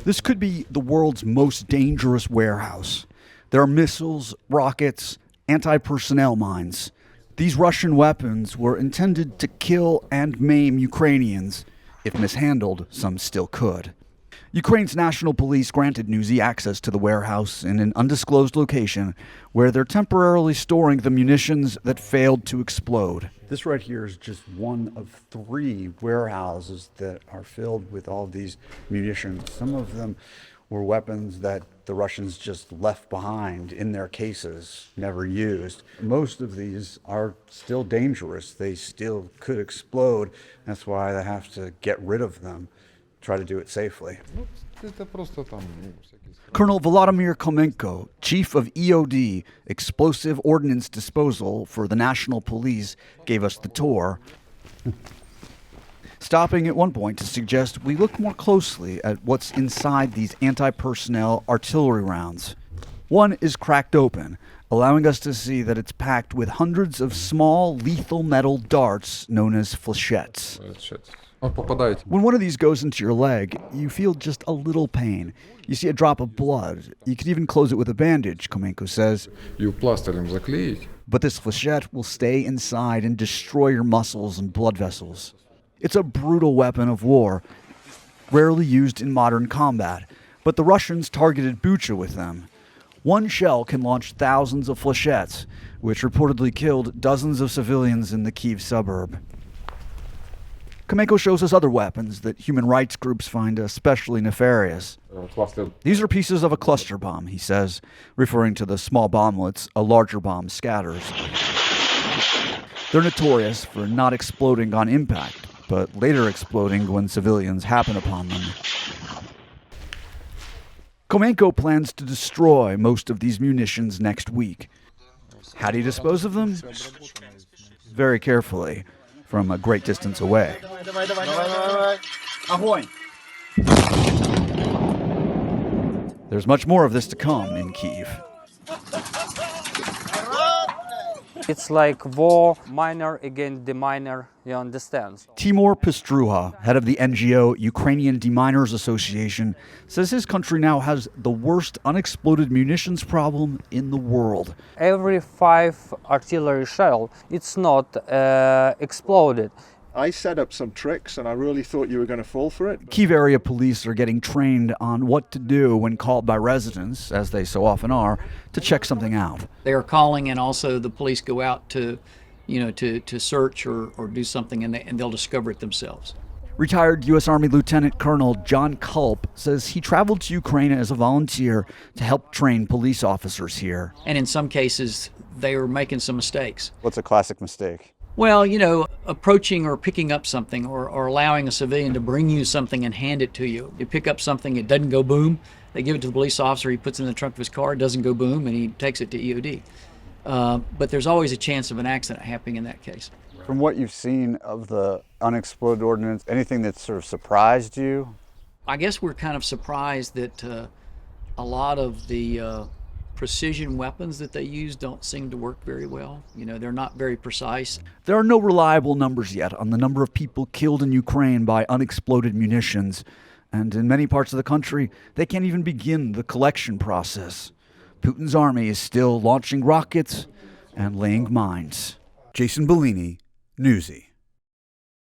This could be the world's most dangerous warehouse. There are missiles, rockets, anti-personnel mines. These Russian weapons were intended to kill and maim Ukrainians. If mishandled, some still could. Ukraine's national police granted Newsy access to the warehouse in an undisclosed location where they're temporarily storing the munitions that failed to explode. This right here is just one of 3 warehouses that are filled with all these munitions. Some of them were weapons that the Russians just left behind in their cases, never used. Most of these are still dangerous. They still could explode. That's why they have to get rid of them, try to do it safely. Colonel Vladimir Komenko, chief of EOD, Explosive Ordnance Disposal for the National Police, gave us the tour, stopping at one point to suggest we look more closely at what's inside these anti-personnel artillery rounds. One is cracked open, allowing us to see that it's packed with hundreds of small, lethal metal darts known as flechettes. When one of these goes into your leg, you feel just a little pain. You see a drop of blood. You could even close it with a bandage, Komenko says. But this flechette will stay inside and destroy your muscles and blood vessels. It's a brutal weapon of war, rarely used in modern combat, but the Russians targeted Bucha with them. One shell can launch thousands of flechettes, which reportedly killed dozens of civilians in the Kyiv suburb. Komenko shows us other weapons that human rights groups find especially nefarious. These are pieces of a cluster bomb, he says, referring to the small bomblets a larger bomb scatters. They're notorious for not exploding on impact, but later exploding when civilians happen upon them. Komenko plans to destroy most of these munitions next week. How do you dispose of them? Very carefully, from a great distance away. There's much more of this to come in Kyiv. It's like war, miner against deminer, you understand? Timur Pistruha, head of the NGO Ukrainian Deminers Association, says his country now has the worst unexploded munitions problem in the world. Every 5 artillery shell, it's not exploded. I set up some tricks and I really thought you were going to fall for it. Kyiv area police are getting trained on what to do when called by residents, as they so often are, to check something out. They are calling, and also the police go out to search or do something, and they'll discover it themselves. Retired U.S. Army Lieutenant Colonel John Culp says he traveled to Ukraine as a volunteer to help train police officers here. And in some cases, they were making some mistakes. What's a classic mistake? Well, approaching or picking up something or allowing a civilian to bring you something and hand it to you. You pick up something, it doesn't go boom. They give it to the police officer, he puts it in the trunk of his car, it doesn't go boom, and he takes it to EOD. But there's always a chance of an accident happening in that case. From what you've seen of the unexploded ordnance, anything that sort of surprised you? I guess we're kind of surprised that a lot of the precision weapons that they use don't seem to work very well. They're not very precise. There are no reliable numbers yet on the number of people killed in Ukraine by unexploded munitions. And in many parts of the country, they can't even begin the collection process. Putin's army is still launching rockets and laying mines. Jason Bellini, Newsy.